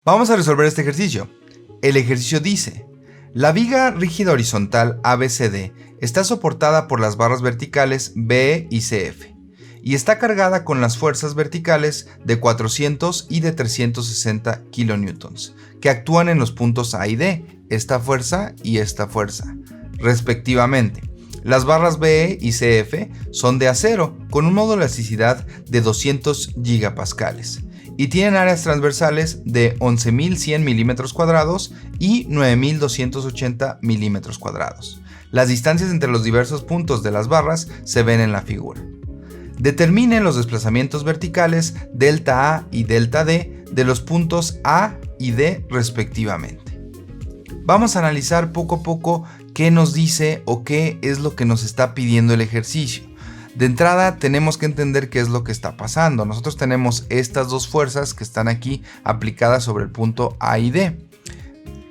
Vamos a resolver este ejercicio. El ejercicio dice: la viga rígida horizontal ABCD está soportada por las barras verticales B y CF y está cargada con las fuerzas verticales de 400 y de 360 kN que actúan en los puntos A y D, esta fuerza, respectivamente. Las barras B y CF son de acero con un módulo de elasticidad de 200 gigapascales y tienen áreas transversales de 11.100 milímetros cuadrados y 9.280 milímetros cuadrados. Las distancias entre los diversos puntos de las barras se ven en la figura. Determine los desplazamientos verticales delta A y delta D de los puntos A y D respectivamente. Vamos a analizar poco a poco qué nos dice o qué es lo que nos está pidiendo el ejercicio. De entrada tenemos que entender qué es lo que está pasando. Nosotros tenemos estas dos fuerzas que están aquí aplicadas sobre el punto A y D.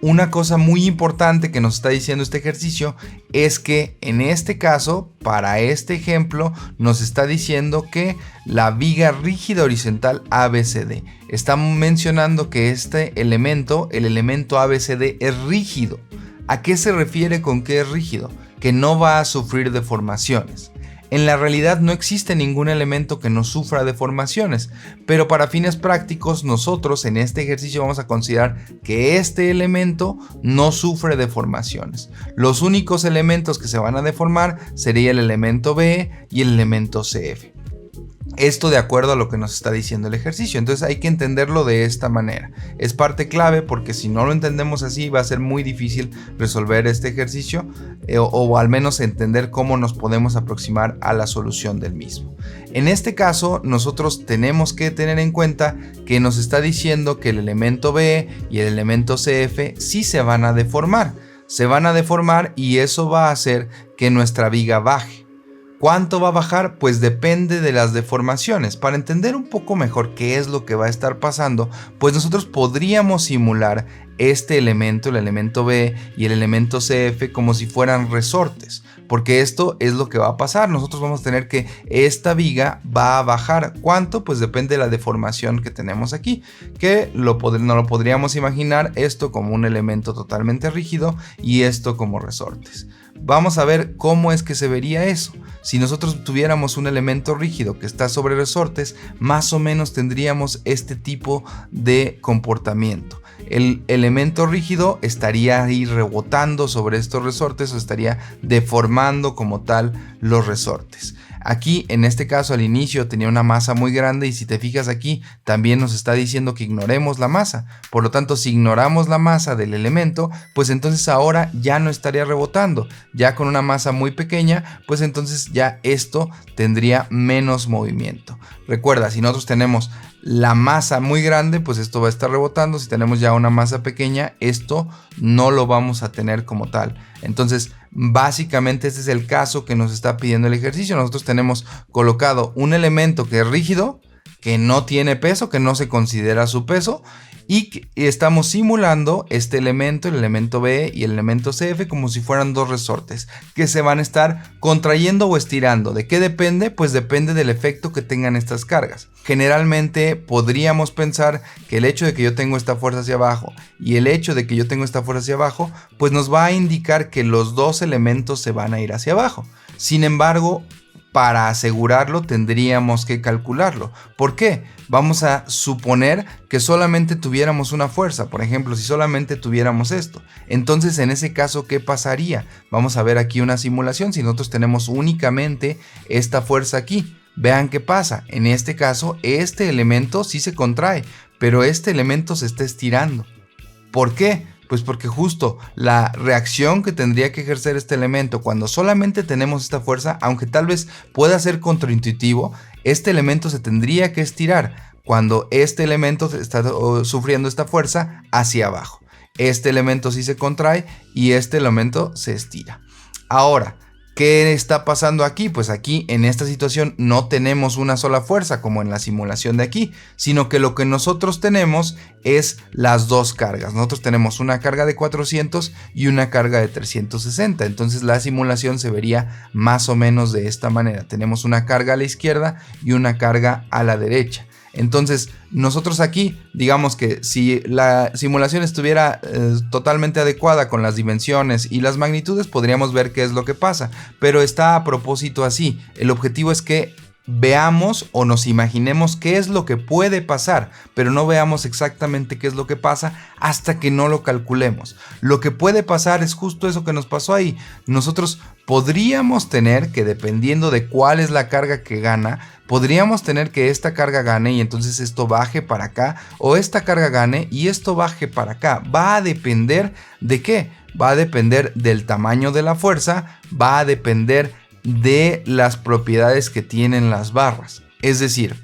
Una cosa muy importante que nos está diciendo este ejercicio es que en este caso, para este ejemplo, nos está diciendo que la viga rígida horizontal ABCD. Está mencionando que este elemento, el elemento ABCD, es rígido. ¿A qué se refiere con que es rígido? Que no va a sufrir deformaciones. En la realidad no existe ningún elemento que no sufra deformaciones, pero para fines prácticos nosotros en este ejercicio vamos a considerar que este elemento no sufre deformaciones. Los únicos elementos que se van a deformar sería el elemento B y el elemento CF. Esto de acuerdo a lo que nos está diciendo el ejercicio. Entonces hay que entenderlo de esta manera. Es parte clave porque si no lo entendemos así va a ser muy difícil resolver este ejercicio o al menos entender cómo nos podemos aproximar a la solución del mismo. En este caso nosotros tenemos que tener en cuenta que nos está diciendo que el elemento B y el elemento CF sí se van a deformar. Se van a deformar y eso va a hacer que nuestra viga baje. ¿Cuánto va a bajar? Pues depende de las deformaciones. Para entender un poco mejor qué es lo que va a estar pasando, pues nosotros podríamos simular este elemento, el elemento B y el elemento CF como si fueran resortes, porque esto es lo que va a pasar. Nosotros vamos a tener que esta viga va a bajar. ¿Cuánto? Pues depende de la deformación que tenemos aquí, que no lo podríamos imaginar esto como un elemento totalmente rígido y esto como resortes. Vamos a ver cómo es que se vería eso. Si nosotros tuviéramos un elemento rígido que está sobre resortes, más o menos tendríamos este tipo de comportamiento. El elemento rígido estaría ahí rebotando sobre estos resortes o estaría deformando como tal los resortes. Aquí en este caso al inicio tenía una masa muy grande y si te fijas aquí también nos está diciendo que ignoremos la masa. Por lo tanto, si ignoramos la masa del elemento, pues entonces ahora ya no estaría rebotando. Ya con una masa muy pequeña, pues entonces ya esto tendría menos movimiento. Recuerda, si nosotros tenemos la masa muy grande, pues esto va a estar rebotando. Si tenemos ya una masa pequeña, esto no lo vamos a tener como tal. Entonces, básicamente este es el caso que nos está pidiendo el ejercicio. Nosotros tenemos colocado un elemento que es rígido, que no tiene peso, que no se considera su peso, y estamos simulando este elemento, el elemento B y el elemento CF, como si fueran dos resortes que se van a estar contrayendo o estirando. ¿De qué depende? Pues depende del efecto que tengan estas cargas. Generalmente podríamos pensar que el hecho de que yo tengo esta fuerza hacia abajo y el hecho de que yo tengo esta fuerza hacia abajo, pues nos va a indicar que los dos elementos se van a ir hacia abajo. Sin embargo, para asegurarlo tendríamos que calcularlo. ¿Por qué? Vamos a suponer que solamente tuviéramos una fuerza. Por ejemplo, si solamente tuviéramos esto. Entonces, en ese caso, ¿qué pasaría? Vamos a ver aquí una simulación. Si nosotros tenemos únicamente esta fuerza aquí, vean qué pasa. En este caso, este elemento sí se contrae, pero este elemento se está estirando. ¿Por qué? Pues porque justo la reacción que tendría que ejercer este elemento cuando solamente tenemos esta fuerza, aunque tal vez pueda ser contraintuitivo, este elemento se tendría que estirar cuando este elemento está sufriendo esta fuerza hacia abajo. Este elemento sí se contrae y este elemento se estira. Ahora, ¿qué está pasando aquí? Pues aquí en esta situación no tenemos una sola fuerza como en la simulación de aquí, sino que lo que nosotros tenemos es las dos cargas. Nosotros tenemos una carga de 400 y una carga de 360. Entonces la simulación se vería más o menos de esta manera. Tenemos una carga a la izquierda y una carga a la derecha. Entonces, nosotros aquí, digamos que si la simulación estuviera totalmente adecuada con las dimensiones y las magnitudes, podríamos ver qué es lo que pasa. Pero está a propósito así. El objetivo es que veamos o nos imaginemos qué es lo que puede pasar, pero no veamos exactamente qué es lo que pasa hasta que no lo calculemos. Lo que puede pasar es justo eso que nos pasó ahí. Nosotros podríamos tener que, dependiendo de cuál es la carga que gana, podríamos tener que esta carga gane y entonces esto baje para acá, o esta carga gane y esto baje para acá. Va a depender de qué, va a depender del tamaño de la fuerza, va a depender de las propiedades que tienen las barras. Es decir,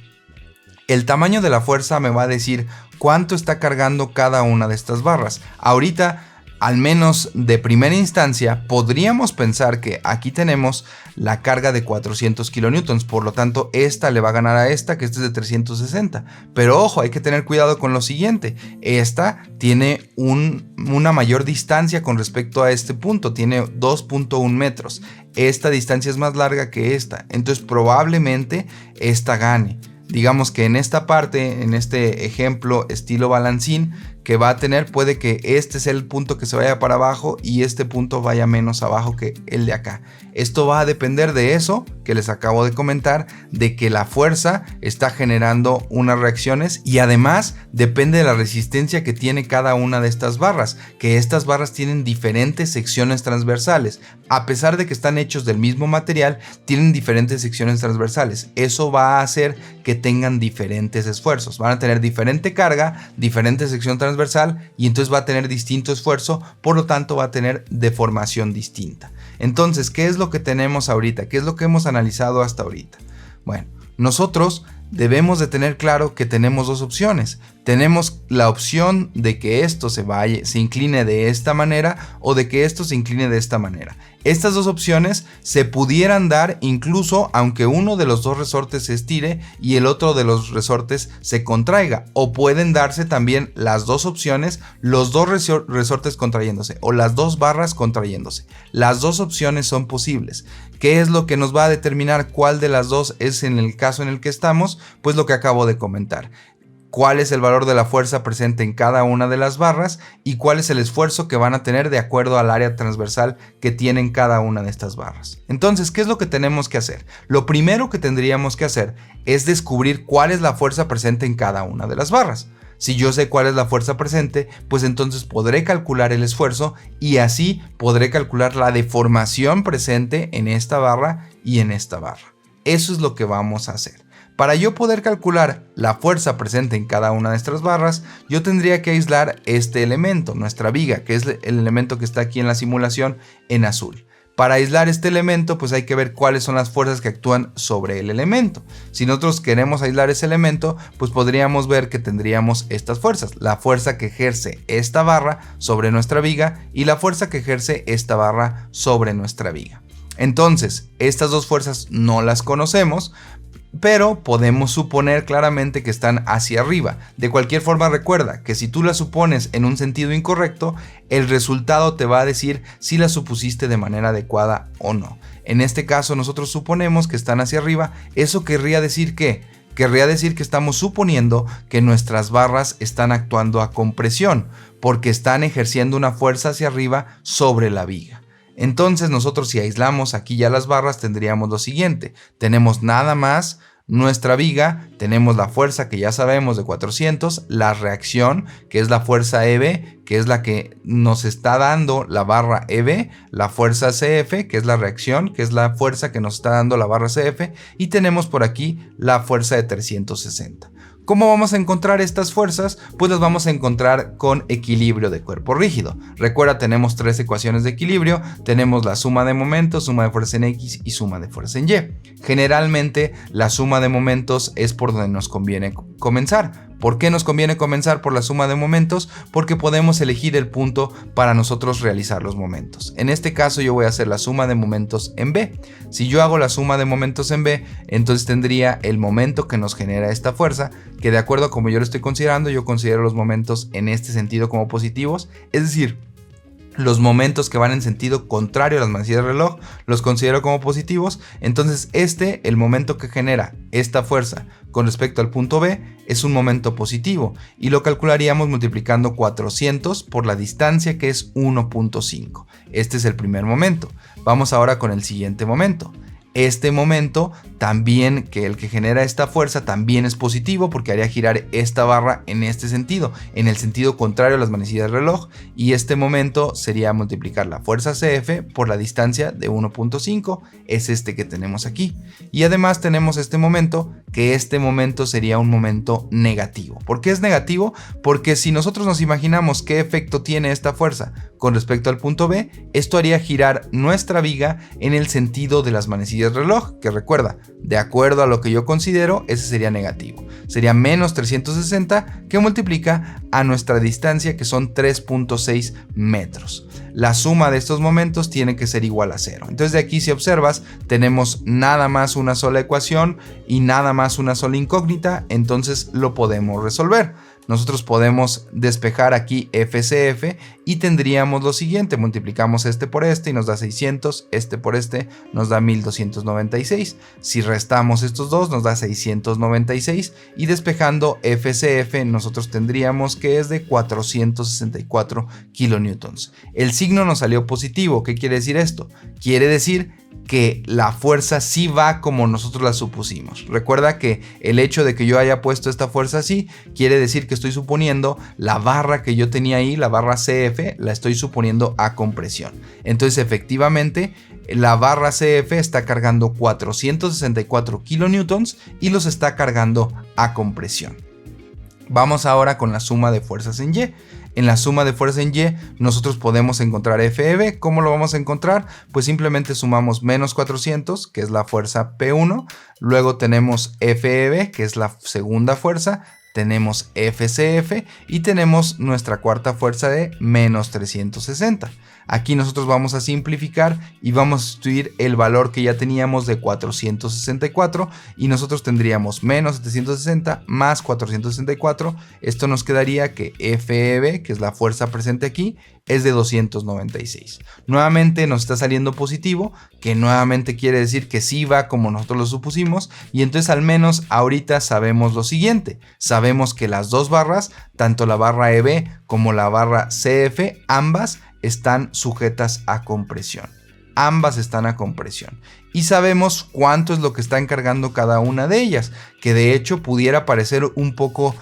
el tamaño de la fuerza me va a decir cuánto está cargando cada una de estas barras. Ahorita, al menos de primera instancia, podríamos pensar que aquí tenemos la carga de 400 kilonewtons, por lo tanto esta le va a ganar a esta, que esta es de 360. Pero ojo, hay que tener cuidado con lo siguiente: esta tiene una mayor distancia con respecto a este punto, tiene 2.1 metros. Esta distancia es más larga que esta, entonces probablemente esta gane. Digamos que en esta parte, en este ejemplo estilo balancín que va a tener, puede que este sea el punto que se vaya para abajo y este punto vaya menos abajo que el de acá. Esto va a depender de eso que les acabo de comentar, de que la fuerza está generando unas reacciones, y además depende de la resistencia que tiene cada una de estas barras, que estas barras tienen diferentes secciones transversales. A pesar de que están hechos del mismo material, tienen diferentes secciones transversales. Eso va a hacer que tengan diferentes esfuerzos. Van a tener diferente carga, diferente sección transversal, y entonces va a tener distinto esfuerzo, por lo tanto va a tener deformación distinta. Entonces, ¿qué es lo que tenemos ahorita? ¿Qué es lo que hemos analizado hasta ahorita? Bueno, nosotros debemos de tener claro que tenemos dos opciones. Tenemos la opción de que esto se incline de esta manera, o de que esto se incline de esta manera. Estas dos opciones se pudieran dar incluso aunque uno de los dos resortes se estire y el otro de los resortes se contraiga, o pueden darse también las dos opciones, los dos resortes contrayéndose o las dos barras contrayéndose. Las dos opciones son posibles. ¿Qué es lo que nos va a determinar cuál de las dos es en el caso en el que estamos? Pues lo que acabo de comentar. Cuál es el valor de la fuerza presente en cada una de las barras y cuál es el esfuerzo que van a tener de acuerdo al área transversal que tienen cada una de estas barras. Entonces, ¿qué es lo que tenemos que hacer? Lo primero que tendríamos que hacer es descubrir cuál es la fuerza presente en cada una de las barras. Si yo sé cuál es la fuerza presente, pues entonces podré calcular el esfuerzo y así podré calcular la deformación presente en esta barra y en esta barra. Eso es lo que vamos a hacer. Para yo poder calcular la fuerza presente en cada una de estas barras, yo tendría que aislar este elemento, nuestra viga, que es el elemento que está aquí en la simulación en azul. Para aislar este elemento, pues hay que ver cuáles son las fuerzas que actúan sobre el elemento. Si nosotros queremos aislar ese elemento, pues podríamos ver que tendríamos estas fuerzas: la fuerza que ejerce esta barra sobre nuestra viga y la fuerza que ejerce esta barra sobre nuestra viga. Entonces, estas dos fuerzas no las conocemos, pero podemos suponer claramente que están hacia arriba. De cualquier forma, recuerda que si tú las supones en un sentido incorrecto, el resultado te va a decir si las supusiste de manera adecuada o no. En este caso, nosotros suponemos que están hacia arriba. Eso querría decir que estamos suponiendo que nuestras barras están actuando a compresión, porque están ejerciendo una fuerza hacia arriba sobre la viga. Entonces nosotros, si aislamos aquí ya las barras, tendríamos lo siguiente: tenemos nada más nuestra viga, tenemos la fuerza que ya sabemos de 400, la reacción que es la fuerza EB, que es la que nos está dando la barra EB, la fuerza CF, que es la reacción, que es la fuerza que nos está dando la barra CF, y tenemos por aquí la fuerza de 360. ¿Cómo vamos a encontrar estas fuerzas? Pues las vamos a encontrar con equilibrio de cuerpo rígido. Recuerda, tenemos tres ecuaciones de equilibrio. Tenemos la suma de momentos, suma de fuerza en X y suma de fuerza en Y. Generalmente la suma de momentos es por donde nos conviene comenzar. ¿Por qué nos conviene comenzar por la suma de momentos? Porque podemos elegir el punto para nosotros realizar los momentos. En este caso yo voy a hacer la suma de momentos en B. Si yo hago la suma de momentos en B, entonces tendría el momento que nos genera esta fuerza, que de acuerdo a como yo lo estoy considerando, yo considero los momentos en este sentido como positivos. Es decir, Los momentos que van en sentido contrario a las manecillas del reloj los considero como positivos. Entonces el momento que genera esta fuerza con respecto al punto B es un momento positivo y lo calcularíamos multiplicando 400 por la distancia, que es 1.5. Este es el primer momento. Vamos ahora con el siguiente momento. Este momento también, que el que genera esta fuerza, también es positivo porque haría girar esta barra en este sentido, en el sentido contrario a las manecillas del reloj, y este momento sería multiplicar la fuerza CF por la distancia de 1.5, es este que tenemos aquí. Y además tenemos este momento, que este momento sería un momento negativo. ¿Por qué es negativo? Porque si nosotros nos imaginamos qué efecto tiene esta fuerza con respecto al punto B, esto haría girar nuestra viga en el sentido de las manecillas del reloj, que recuerda, de acuerdo a lo que yo considero, ese sería negativo. Sería menos 360 que multiplica a nuestra distancia, que son 3.6 metros. La suma de estos momentos tiene que ser igual a 0. Entonces de aquí, si observas, tenemos nada más una sola ecuación y nada más una sola incógnita, entonces lo podemos resolver. Nosotros podemos despejar aquí FCF y tendríamos lo siguiente: multiplicamos este por este y nos da 600, este por este nos da 1296. Si restamos estos dos nos da 696 y despejando FCF nosotros tendríamos que es de 464 kilonewtons. El signo nos salió positivo. ¿Qué quiere decir esto? Quiere decir que la fuerza sí va como nosotros la supusimos. Recuerda que el hecho de que yo haya puesto esta fuerza así quiere decir que estoy suponiendo la barra que yo tenía ahí, la barra CF, la estoy suponiendo a compresión. Entonces efectivamente la barra CF está cargando 464 kilonewtons y los está cargando a compresión. Vamos ahora con la suma de fuerzas en Y. En la suma de fuerza en Y nosotros podemos encontrar FEB. ¿Cómo lo vamos a encontrar? Pues simplemente sumamos menos 400, que es la fuerza P1. Luego tenemos FEB, que es la segunda fuerza. Tenemos FCF y tenemos nuestra cuarta fuerza de menos 360. Aquí nosotros vamos a simplificar y vamos a sustituir el valor que ya teníamos de 464 y nosotros tendríamos menos 760 más 464. Esto nos quedaría que FEB, que es la fuerza presente aquí, es de 296. Nuevamente nos está saliendo positivo, que nuevamente quiere decir que sí va como nosotros lo supusimos, y entonces al menos ahorita sabemos lo siguiente. Sabemos que las dos barras, tanto la barra EB como la barra CF, ambas están sujetas a compresión. Ambas están a compresión. Y sabemos cuánto es lo que está encargando cada una de ellas, que de hecho pudiera parecer un poco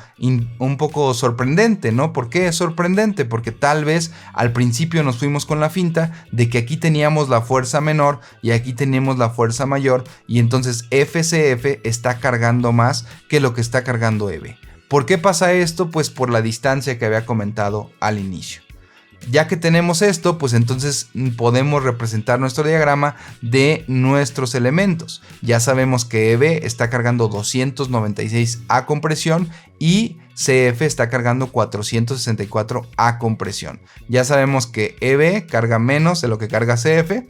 sorprendente, ¿no? ¿Por qué es sorprendente? Porque tal vez al principio nos fuimos con la finta de que aquí teníamos la fuerza menor y aquí tenemos la fuerza mayor, y entonces FCF está cargando más que lo que está cargando EB. ¿Por qué pasa esto? Pues por la distancia que había comentado al inicio. Ya que tenemos esto, pues entonces podemos representar nuestro diagrama de nuestros elementos. Ya sabemos que EB está cargando 296 a compresión y CF está cargando 464 a compresión. Ya sabemos que EB carga menos de lo que carga CF.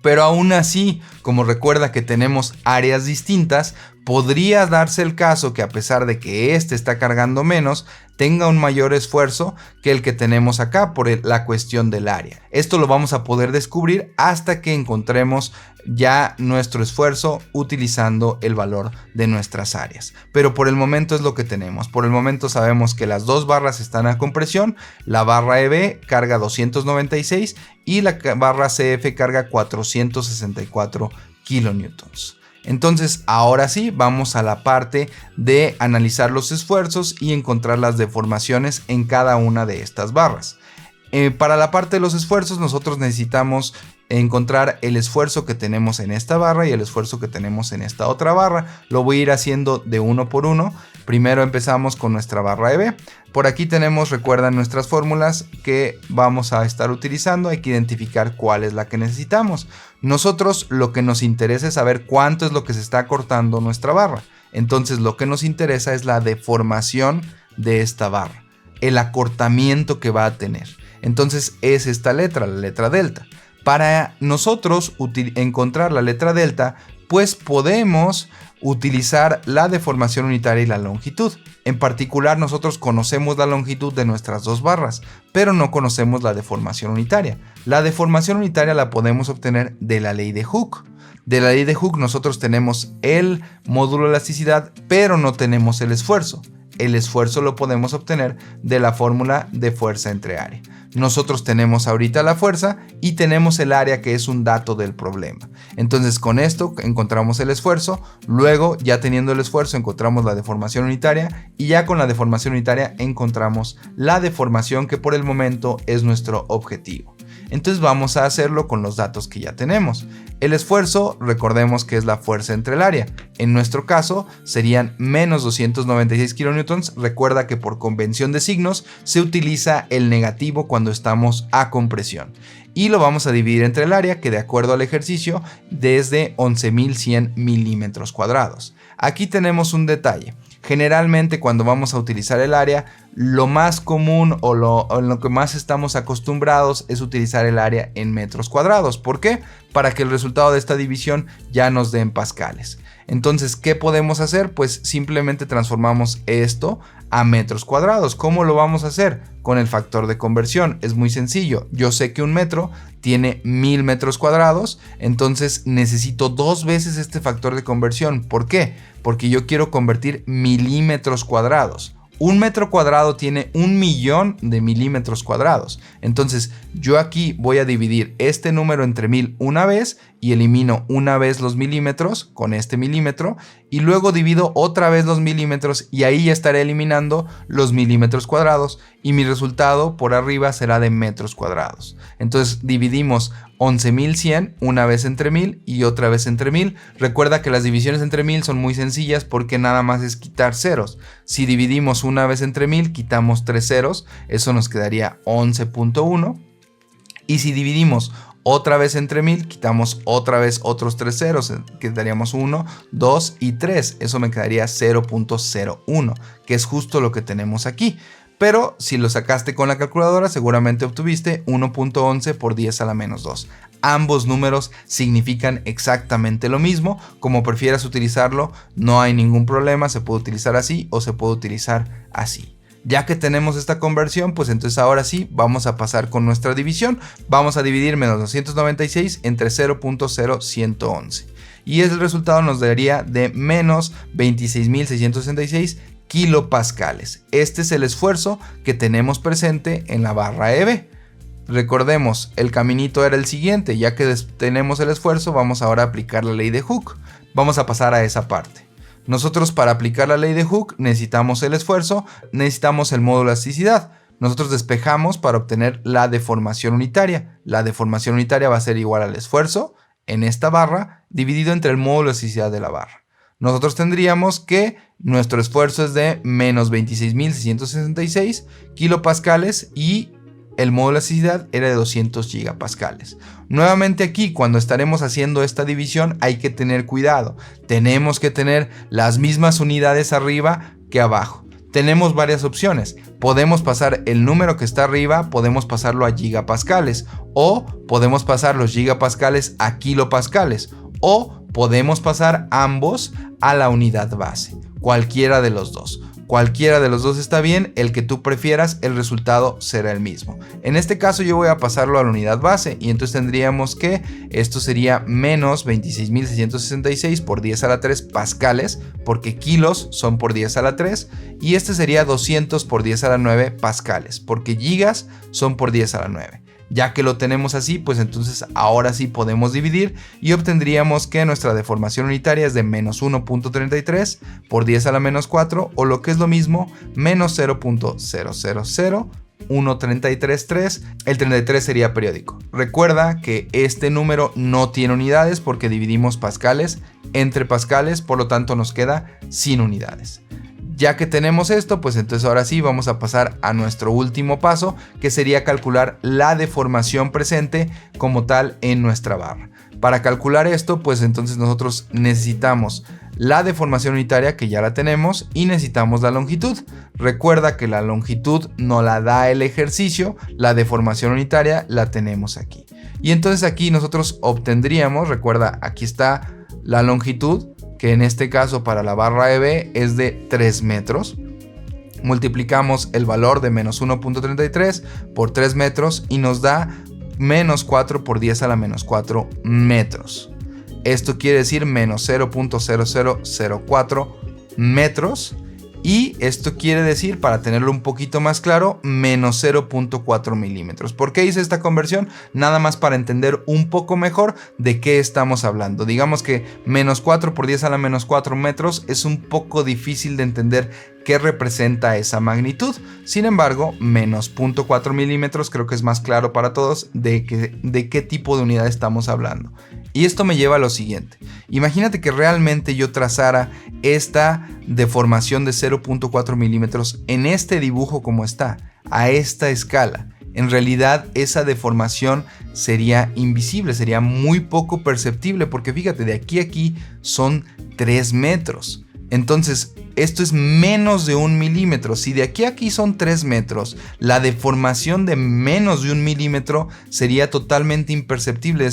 Pero aún así, como recuerda que tenemos áreas distintas, podría darse el caso que a pesar de que este está cargando menos, tenga un mayor esfuerzo que el que tenemos acá por la cuestión del área. Esto lo vamos a poder descubrir hasta que encontremos ya nuestro esfuerzo utilizando el valor de nuestras áreas. Pero por el momento es lo que tenemos. Por el momento sabemos que las dos barras están a compresión. La barra EB carga 296 y la barra CF carga 464 kilonewtons. Entonces ahora sí vamos a la parte de analizar los esfuerzos y encontrar las deformaciones en cada una de estas barras. Para la parte de los esfuerzos nosotros necesitamos encontrar el esfuerzo que tenemos en esta barra y el esfuerzo que tenemos en esta otra barra. Lo voy a ir haciendo de uno por uno. Primero empezamos con nuestra barra EB. Por aquí tenemos, recuerdan, nuestras fórmulas que vamos a estar utilizando. Hay que identificar cuál es la que necesitamos. Nosotros lo que nos interesa es saber cuánto es lo que se está cortando nuestra barra. Entonces lo que nos interesa es la deformación de esta barra, el acortamiento que va a tener. Entonces es esta letra, la letra delta. Para nosotros encontrar la letra delta, pues podemos utilizar la deformación unitaria y la longitud. En particular, nosotros conocemos la longitud de nuestras dos barras, pero no conocemos la deformación unitaria. La deformación unitaria la podemos obtener de la ley de Hooke. De la ley de Hooke nosotros tenemos el módulo de elasticidad, pero no tenemos el esfuerzo. El esfuerzo lo podemos obtener de la fórmula de fuerza entre área. Nosotros tenemos ahorita la fuerza y tenemos el área, que es un dato del problema. Entonces con esto encontramos el esfuerzo, luego ya teniendo el esfuerzo encontramos la deformación unitaria y ya con la deformación unitaria encontramos la deformación, que por el momento es nuestro objetivo. Entonces vamos a hacerlo con los datos que ya tenemos. El esfuerzo, recordemos que es la fuerza entre el área. En nuestro caso serían menos 296 kilonewtons. Recuerda que por convención de signos se utiliza el negativo cuando estamos a compresión. Y lo vamos a dividir entre el área, que de acuerdo al ejercicio desde 11.100 milímetros cuadrados. Aquí tenemos un detalle. Generalmente cuando vamos a utilizar el área, lo más común o lo que más estamos acostumbrados es utilizar el área en metros cuadrados. ¿Por qué? Para que el resultado de esta división ya nos dé en pascales. Entonces, ¿qué podemos hacer? Pues simplemente transformamos esto a metros cuadrados. ¿Cómo lo vamos a hacer? Con el factor de conversión. Es muy sencillo. Yo sé que un metro tiene 1000 metros cuadrados, entonces necesito 2 veces este factor de conversión. ¿Por qué? Porque yo quiero convertir milímetros cuadrados. Un metro cuadrado tiene 1.000.000 de milímetros cuadrados. Entonces yo aquí voy a dividir este número entre 1000 una vez y elimino una vez los milímetros con este milímetro y luego divido otra vez los milímetros y ahí ya estaré eliminando los milímetros cuadrados y mi resultado por arriba será de metros cuadrados. Entonces dividimos 11.100 una vez entre 1000 y otra vez entre 1000. Recuerda que las divisiones entre 1000 son muy sencillas porque nada más es quitar ceros. Si dividimos una vez entre 1000, quitamos 3 ceros, eso nos quedaría 11.1. Y si dividimos otra vez entre 1000, quitamos otra vez otros 3 ceros, quedaríamos 1, 2 y 3. Eso me quedaría 0.01, que es justo lo que tenemos aquí. Pero si lo sacaste con la calculadora, seguramente obtuviste 1.11 por 10 a la menos 2. Ambos números significan exactamente lo mismo. Como prefieras utilizarlo, no hay ningún problema. Se puede utilizar así o se puede utilizar así. Ya que tenemos esta conversión, pues entonces ahora sí vamos a pasar con nuestra división. Vamos a dividir menos 296 entre 0.0111. Y el resultado nos daría de menos 26.666 kilopascales. Este es el esfuerzo que tenemos presente en la barra EB. Recordemos, el caminito era el siguiente. Ya que tenemos el esfuerzo, vamos ahora a aplicar la ley de Hooke. Vamos a pasar a esa parte. Nosotros, para aplicar la ley de Hooke, necesitamos el esfuerzo, necesitamos el módulo de elasticidad. Nosotros despejamos para obtener la deformación unitaria. La deformación unitaria va a ser igual al esfuerzo en esta barra dividido entre el módulo de elasticidad de la barra. Nosotros tendríamos que nuestro esfuerzo es de menos 26.666 kilopascales y el módulo de elasticidad era de 200 gigapascales. Nuevamente aquí, cuando estaremos haciendo esta división, hay que tener cuidado. Tenemos que tener las mismas unidades arriba que abajo. Tenemos varias opciones. Podemos pasar el número que está arriba, podemos pasarlo a gigapascales, o podemos pasar los gigapascales a kilopascales, o podemos pasar ambos a la unidad base. Cualquiera de los dos. Cualquiera de los dos está bien, el que tú prefieras, el resultado será el mismo. En este caso yo voy a pasarlo a la unidad base y entonces tendríamos que esto sería menos 26.666 por 10 a la 3 pascales, porque kilos son por 10 a la 3, y este sería 200 por 10 a la 9 pascales, porque gigas son por 10 a la 9. Ya que lo tenemos así, pues entonces ahora sí podemos dividir y obtendríamos que nuestra deformación unitaria es de menos 1.33 por 10 a la menos 4, o lo que es lo mismo, menos 0.000133. El 33 sería periódico. Recuerda que este número no tiene unidades porque dividimos pascales entre pascales, por lo tanto nos queda sin unidades. Ya que tenemos esto, pues entonces ahora sí vamos a pasar a nuestro último paso, que sería calcular la deformación presente como tal en nuestra barra. Para calcular esto, pues entonces nosotros necesitamos la deformación unitaria, que ya la tenemos, y necesitamos la longitud. Recuerda que la longitud no la da el ejercicio, la deformación unitaria la tenemos aquí. Y entonces aquí nosotros obtendríamos, recuerda, aquí está la longitud, que en este caso para la barra EB es de 3 metros. Multiplicamos el valor de menos 1.33 por 3 metros y nos da menos 4 por 10 a la menos 4 metros. Esto quiere decir menos 0.0004 metros. Y esto quiere decir, para tenerlo un poquito más claro, menos 0.4 milímetros. ¿Por qué hice esta conversión? Nada más para entender un poco mejor de qué estamos hablando. Digamos que menos 4 por 10 a la menos 4 metros es un poco difícil de entender qué representa esa magnitud. Sin embargo, menos 0.4 milímetros creo que es más claro para todos de qué tipo de unidad estamos hablando. Y esto me lleva a lo siguiente. Imagínate que realmente yo trazara esta deformación de 0.4 milímetros en este dibujo como está, a esta escala. En realidad esa deformación sería invisible, sería muy poco perceptible, porque fíjate, de aquí a aquí son 3 metros. Entonces, esto es menos de 1 milímetro. Si de aquí a aquí son 3 metros, la deformación de menos de 1 milímetro sería totalmente imperceptible.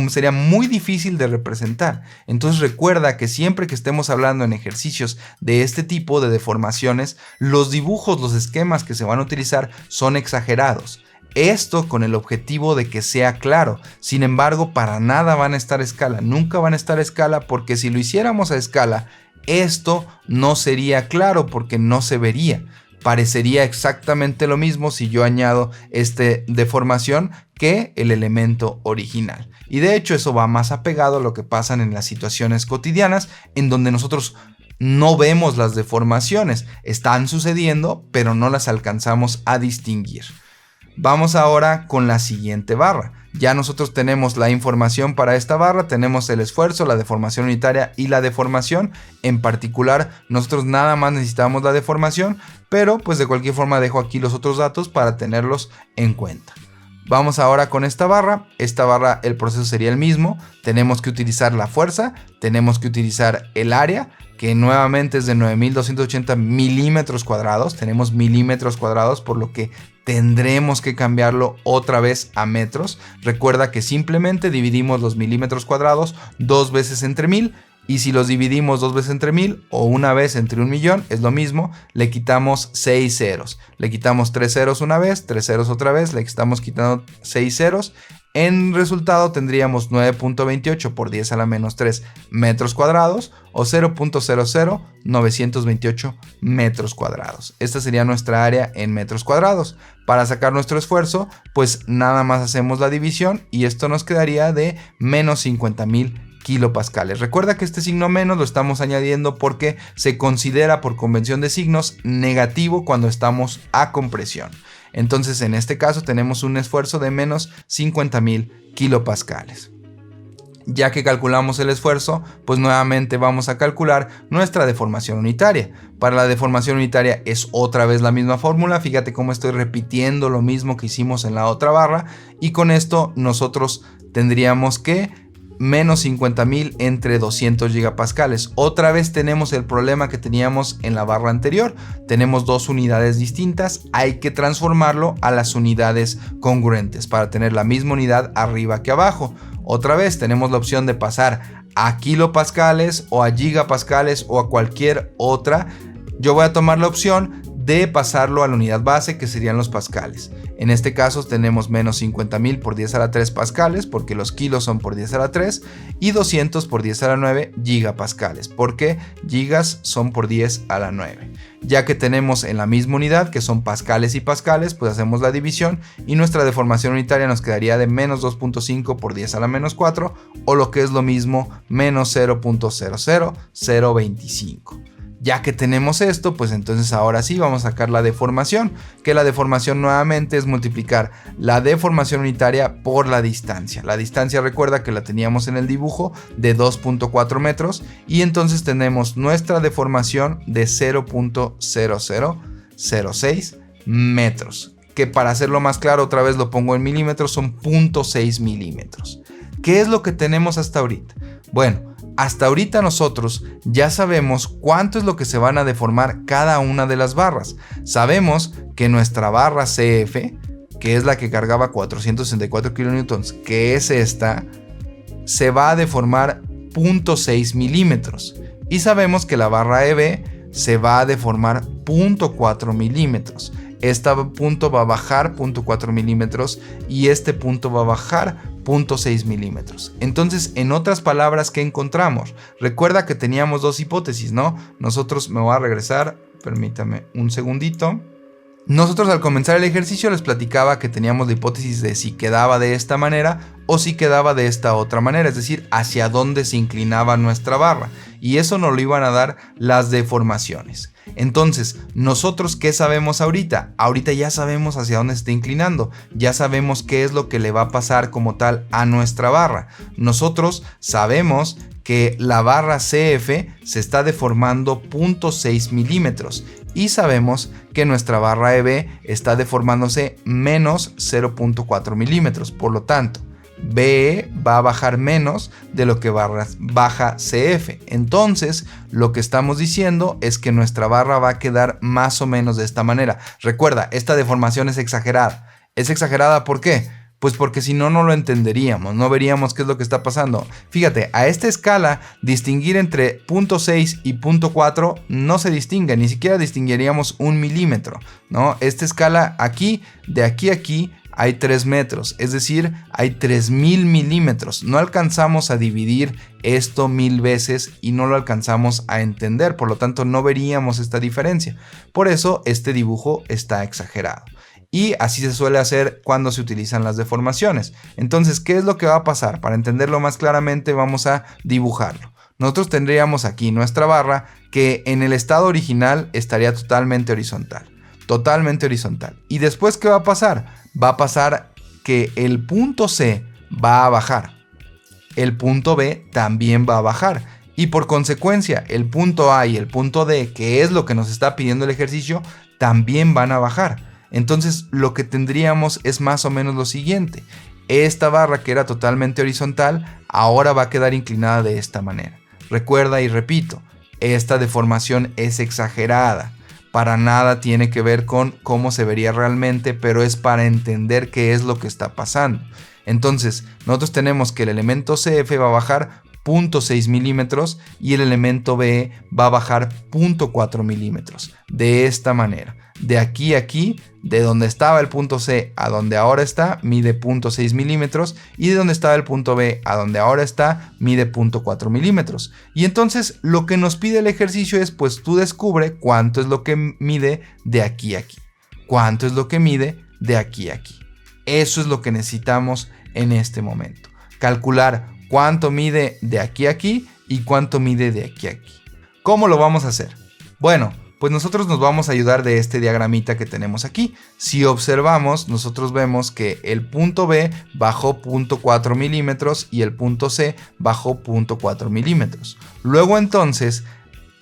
Sería muy difícil de representar. Entonces recuerda que siempre que estemos hablando en ejercicios de este tipo de deformaciones, los dibujos, los esquemas que se van a utilizar son exagerados. Esto con el objetivo de que sea claro. Sin embargo, para nada van a estar a escala. Nunca van a estar a escala, porque si lo hiciéramos a escala, esto no sería claro porque no se vería. Parecería exactamente lo mismo si yo añado esta deformación que el elemento original. Y de hecho eso va más apegado a lo que pasan en las situaciones cotidianas, en donde nosotros no vemos las deformaciones. Están sucediendo, pero no las alcanzamos a distinguir. Vamos ahora con la siguiente barra. Ya nosotros tenemos la información para esta barra, tenemos el esfuerzo, la deformación unitaria y la deformación. En particular, nosotros nada más necesitamos la deformación, pero pues de cualquier forma dejo aquí los otros datos para tenerlos en cuenta. Vamos ahora con esta barra. Esta barra, el proceso sería el mismo. Tenemos que utilizar la fuerza, tenemos que utilizar el área, que nuevamente es de 9280 milímetros cuadrados. Tenemos milímetros cuadrados, por lo que tendremos que cambiarlo otra vez a metros. Recuerda que simplemente dividimos los milímetros cuadrados 2 veces entre 1000. Y si los dividimos 2 veces entre 1000 o una vez entre 1.000.000, es lo mismo, le quitamos 6 ceros. Le quitamos 3 ceros una vez, 3 ceros otra vez, le estamos quitando 6 ceros. En resultado tendríamos 9.28 por 10 a la menos 3 metros cuadrados o 0.00928 metros cuadrados. Esta sería nuestra área en metros cuadrados. Para sacar nuestro esfuerzo, pues nada más hacemos la división y esto nos quedaría de menos 50.000 kilopascales. Recuerda que este signo menos lo estamos añadiendo porque se considera por convención de signos negativo cuando estamos a compresión. Entonces en este caso tenemos un esfuerzo de menos 50.000 kilopascales. Ya que calculamos el esfuerzo, pues nuevamente vamos a calcular nuestra deformación unitaria. Para la deformación unitaria es otra vez la misma fórmula. Fíjate cómo estoy repitiendo lo mismo que hicimos en la otra barra. Y con esto nosotros tendríamos que menos 50.000 entre 200 gigapascales. Otra vez tenemos el problema que teníamos en la barra anterior. Tenemos dos unidades distintas. Hay que transformarlo a las unidades congruentes para tener la misma unidad arriba que abajo. Otra vez tenemos la opción de pasar a kilopascales o a gigapascales o a cualquier otra. Yo voy a tomar la opción de pasarlo a la unidad base, que serían los pascales. En este caso tenemos menos 50.000 por 10 a la 3 pascales, porque los kilos son por 10 a la 3, y 200 por 10 a la 9 gigapascales, porque gigas son por 10 a la 9. Ya que tenemos en la misma unidad, que son pascales y pascales, pues hacemos la división y nuestra deformación unitaria nos quedaría de menos 2.5 por 10 a la menos 4, o lo que es lo mismo, menos 0.00025. Ya que tenemos esto, pues entonces ahora sí vamos a sacar la deformación, que la deformación nuevamente es multiplicar la deformación unitaria por la distancia. La distancia, recuerda que la teníamos en el dibujo de 2.4 metros y entonces tenemos nuestra deformación de 0.0006 metros, que para hacerlo más claro otra vez lo pongo en milímetros, son 0.6 milímetros. ¿Qué es lo que tenemos hasta ahorita? Bueno, hasta ahorita nosotros ya sabemos cuánto es lo que se van a deformar cada una de las barras. Sabemos que nuestra barra CF, que es la que cargaba 464 kilonewtons, que es esta, se va a deformar 0.6 milímetros. Y sabemos que la barra EB se va a deformar 0.4 milímetros. Este punto va a bajar 0.4 milímetros y este punto va a bajar 0.6 milímetros. Entonces, en otras palabras, ¿qué encontramos? Recuerda que teníamos dos hipótesis, ¿no? Me voy a regresar, permítame un segundito. Nosotros al comenzar el ejercicio les platicaba que teníamos la hipótesis de si quedaba de esta manera o si quedaba de esta otra manera, es decir, hacia dónde se inclinaba nuestra barra, y eso nos lo iban a dar las deformaciones. Entonces, ¿nosotros qué sabemos ahorita? Ahorita ya sabemos hacia dónde se está inclinando, ya sabemos qué es lo que le va a pasar como tal a nuestra barra. Nosotros sabemos que la barra CF se está deformando 0.6 milímetros y sabemos que nuestra barra EB está deformándose menos 0.4 milímetros. Por lo tanto, BE va a bajar menos de lo que baja CF. Entonces, lo que estamos diciendo es que nuestra barra va a quedar más o menos de esta manera. Recuerda, esta deformación es exagerada. ¿Es exagerada por qué? Pues porque si no, no lo entenderíamos, no veríamos qué es lo que está pasando. Fíjate, a esta escala, distinguir entre 0.6 y 0.4 no se distingue, ni siquiera distinguiríamos 1 milímetro, ¿no? Esta escala aquí, de aquí a aquí, hay 3 metros, es decir, hay 3000 milímetros. No alcanzamos a dividir esto 1000 veces y no lo alcanzamos a entender, por lo tanto no veríamos esta diferencia. Por eso este dibujo está exagerado. Y así se suele hacer cuando se utilizan las deformaciones. Entonces, ¿qué es lo que va a pasar? Para entenderlo más claramente vamos a dibujarlo. Nosotros tendríamos aquí nuestra barra que en el estado original estaría totalmente horizontal. Totalmente horizontal. ¿Y después qué va a pasar? Va a pasar que el punto C va a bajar. El punto B también va a bajar. Y por consecuencia, el punto A y el punto D, que es lo que nos está pidiendo el ejercicio, también van a bajar. Entonces lo que tendríamos es más o menos lo siguiente. Esta barra que era totalmente horizontal ahora va a quedar inclinada de esta manera. Recuerda y repito, esta deformación es exagerada. Para nada tiene que ver con cómo se vería realmente, pero es para entender qué es lo que está pasando. Entonces nosotros tenemos que el elemento CF va a bajar 0.6 milímetros y el elemento BE va a bajar 0.4 milímetros. De esta manera. De aquí a aquí, de donde estaba el punto C a donde ahora está, mide 0.6 milímetros, y de donde estaba el punto B a donde ahora está, mide 0.4 milímetros. Y entonces lo que nos pide el ejercicio es, pues tú descubre cuánto es lo que mide de aquí a aquí. ¿Cuánto es lo que mide de aquí a aquí? Eso es lo que necesitamos en este momento. Calcular cuánto mide de aquí a aquí y cuánto mide de aquí a aquí. ¿Cómo lo vamos a hacer? Bueno, pues nosotros nos vamos a ayudar de este diagramita que tenemos aquí. Si observamos, nosotros vemos que el punto B bajó 0.4 milímetros y el punto C bajó 0.4 milímetros. Luego entonces,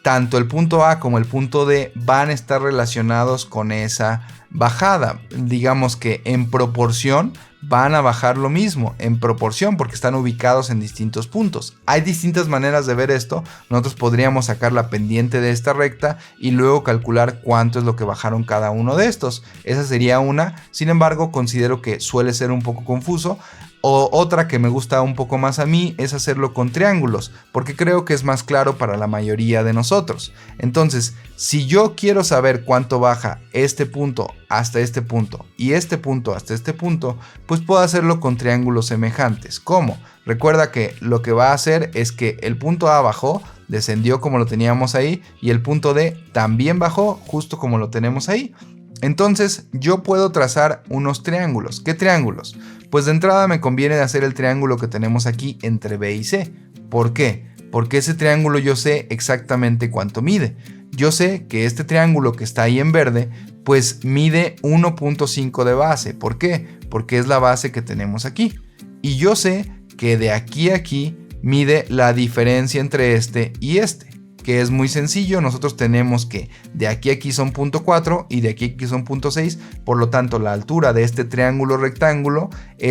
tanto el punto A como el punto D van a estar relacionados con esa bajada. Digamos que en proporción van a bajar lo mismo, en proporción, porque están ubicados en distintos puntos. Hay distintas maneras de ver esto. Nosotros podríamos sacar la pendiente de esta recta y luego calcular cuánto es lo que bajaron cada uno de estos. Esa sería una. Sin embargo, considero que suele ser un poco confuso. O otra que me gusta un poco más a mí es hacerlo con triángulos, porque creo que es más claro para la mayoría de nosotros. Entonces, si yo quiero saber cuánto baja este punto hasta este punto y este punto hasta este punto, pues puedo hacerlo con triángulos semejantes. ¿Cómo? Recuerda que lo que va a hacer es que el punto A bajó, descendió como lo teníamos ahí, y el punto D también bajó justo como lo tenemos ahí. Entonces yo puedo trazar unos triángulos. ¿Qué triángulos? Pues de entrada me conviene hacer el triángulo que tenemos aquí entre B y C. ¿Por qué? Porque ese triángulo yo sé exactamente cuánto mide. Yo sé que este triángulo que está ahí en verde, pues mide 1.5 de base. ¿Por qué? Porque es la base que tenemos aquí. Y yo sé que de aquí a aquí mide la diferencia entre este y este, que es muy sencillo. Nosotros tenemos que de aquí a aquí son 0.4 y de aquí a aquí son 0.6, por lo tanto la altura de este triángulo rectángulo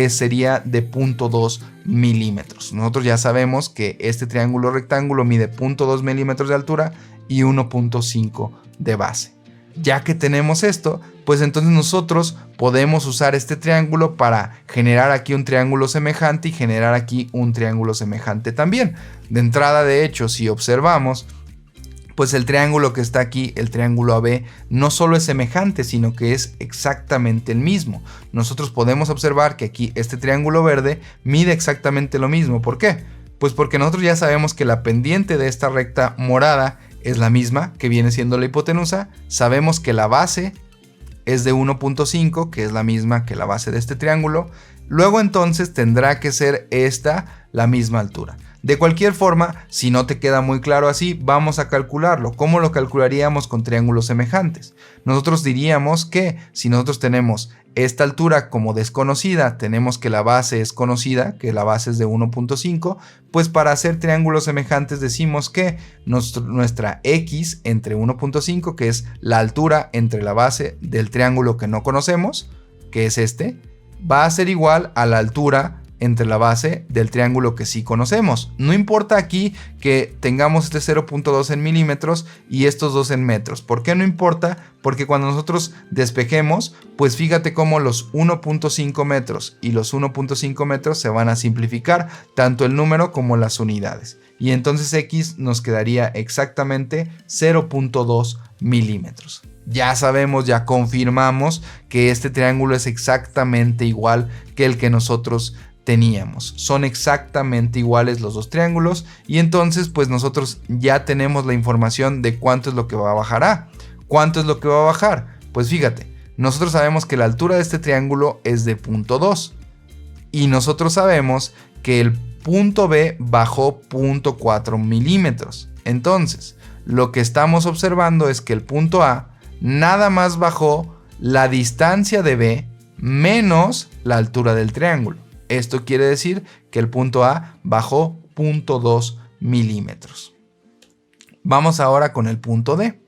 sería de 0.2 milímetros. Nosotros ya sabemos que este triángulo rectángulo mide 0.2 milímetros de altura y 1.5 de base. Ya que tenemos esto, pues entonces nosotros podemos usar este triángulo para generar aquí un triángulo semejante y generar aquí un triángulo semejante también. De entrada, de hecho, si observamos, pues el triángulo que está aquí, el triángulo AB, no solo es semejante, sino que es exactamente el mismo. Nosotros podemos observar que aquí este triángulo verde mide exactamente lo mismo. ¿Por qué? Pues porque nosotros ya sabemos que la pendiente de esta recta morada es la misma, que viene siendo la hipotenusa. Sabemos que la base es de 1.5, que es la misma que la base de este triángulo. Luego entonces tendrá que ser esta la misma altura. De cualquier forma, si no te queda muy claro así, vamos a calcularlo. ¿Cómo lo calcularíamos con triángulos semejantes? Nosotros diríamos que si nosotros tenemos esta altura como desconocida, tenemos que la base es conocida, que la base es de 1.5, pues para hacer triángulos semejantes decimos que nuestra x entre 1.5, que es la altura entre la base del triángulo que no conocemos, que es este, va a ser igual a la altura entre la base del triángulo que sí conocemos. No importa aquí que tengamos este 0.2 en milímetros y estos 2 en metros. ¿Por qué no importa? Porque cuando nosotros despejemos, pues fíjate cómo los 1.5 metros y los 1.5 metros se van a simplificar, tanto el número como las unidades. Y entonces x nos quedaría exactamente 0.2 milímetros. Ya sabemos, ya confirmamos que este triángulo es exactamente igual que el que nosotros teníamos. Son exactamente iguales los dos triángulos y entonces pues nosotros ya tenemos la información de cuánto es lo que va a bajar A. ¿Cuánto es lo que va a bajar? Pues fíjate, nosotros sabemos que la altura de este triángulo es de 0.2 y nosotros sabemos que el punto B bajó 0.4 milímetros. Entonces, lo que estamos observando es que el punto A nada más bajó la distancia de B menos la altura del triángulo. Esto quiere decir que el punto A bajó 0.2 milímetros. Vamos ahora con el punto D.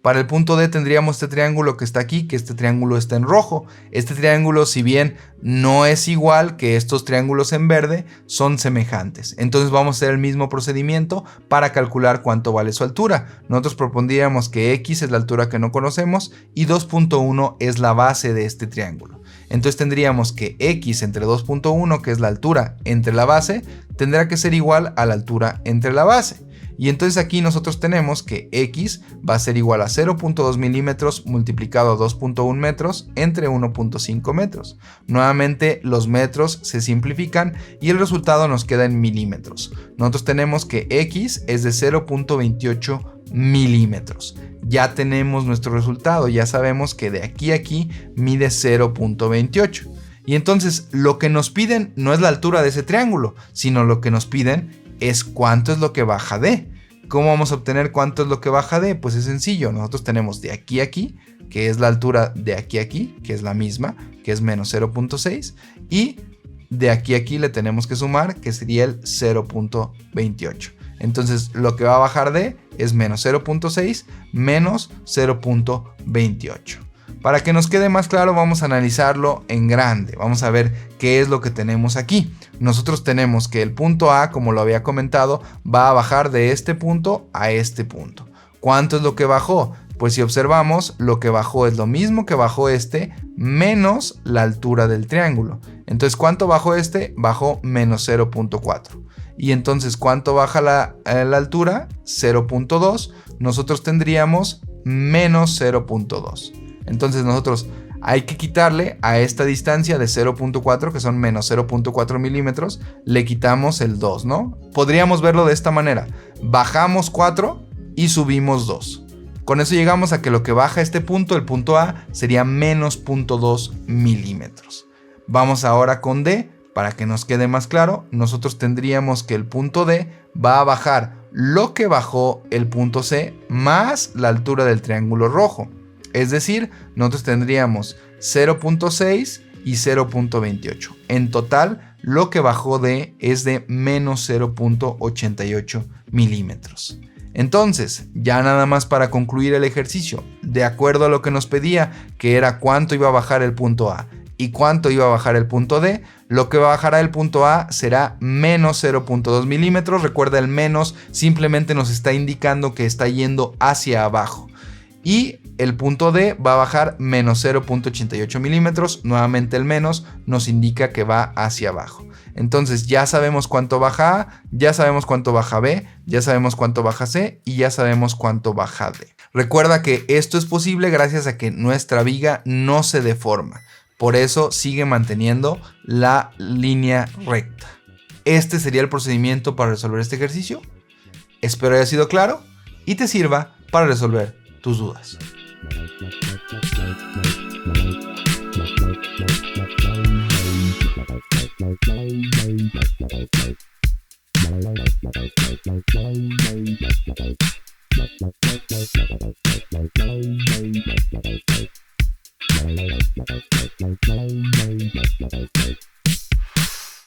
Para el punto D tendríamos este triángulo que está aquí, que este triángulo está en rojo. Este triángulo, si bien no es igual que estos triángulos en verde, son semejantes. Entonces vamos a hacer el mismo procedimiento para calcular cuánto vale su altura. Nosotros propondríamos que x es la altura que no conocemos y 2.1 es la base de este triángulo. Entonces tendríamos que x entre 2.1, que es la altura entre la base, tendrá que ser igual a la altura entre la base. Y entonces aquí nosotros tenemos que x va a ser igual a 0.2 milímetros multiplicado a 2.1 metros entre 1.5 metros. Nuevamente los metros se simplifican y el resultado nos queda en milímetros. Nosotros tenemos que x es de 0.28 milímetros. Ya tenemos nuestro resultado, ya sabemos que de aquí a aquí mide 0.28. Y entonces lo que nos piden no es la altura de ese triángulo, sino lo que nos piden es cuánto es lo que baja D. ¿Cómo vamos a obtener cuánto es lo que baja D? Pues es sencillo, nosotros tenemos de aquí a aquí, que es la altura de aquí a aquí, que es la misma, que es menos 0.6, y de aquí a aquí le tenemos que sumar, que sería el 0.28. Entonces lo que va a bajar D es menos 0.6 menos 0.28. Para que nos quede más claro, vamos a analizarlo en grande. Vamos a ver qué es lo que tenemos aquí. Nosotros tenemos que el punto A, como lo había comentado, va a bajar de este punto a este punto. ¿Cuánto es lo que bajó? Pues si observamos, lo que bajó es lo mismo que bajó este, menos la altura del triángulo. Entonces, ¿cuánto bajó este? Bajó menos 0.4. Y entonces, ¿cuánto baja la altura? 0.2. Nosotros tendríamos menos 0.2. Entonces nosotros hay que quitarle a esta distancia de 0.4, que son menos 0.4 milímetros, le quitamos el 2, ¿no? Podríamos verlo de esta manera. Bajamos 4 y subimos 2. Con eso llegamos a que lo que baja este punto, el punto A, sería menos 0.2 milímetros. Vamos ahora con D. Para que nos quede más claro, nosotros tendríamos que el punto D va a bajar lo que bajó el punto C más la altura del triángulo rojo. Es decir, nosotros tendríamos 0.6 y 0.28. En total, lo que bajó D es de menos 0.88 milímetros. Entonces, ya nada más para concluir el ejercicio, de acuerdo a lo que nos pedía, que era cuánto iba a bajar el punto A y cuánto iba a bajar el punto D, lo que bajará el punto A será menos 0.2 milímetros. Recuerda, el menos simplemente nos está indicando que está yendo hacia abajo. Y El punto D va a bajar menos 0.88 milímetros. Nuevamente el menos nos indica que va hacia abajo. Entonces ya sabemos cuánto baja A, ya sabemos cuánto baja B, ya sabemos cuánto baja C y ya sabemos cuánto baja D. Recuerda que esto es posible gracias a que nuestra viga no se deforma. Por eso sigue manteniendo la línea recta. Este sería el procedimiento para resolver este ejercicio. Espero haya sido claro y te sirva para resolver tus dudas.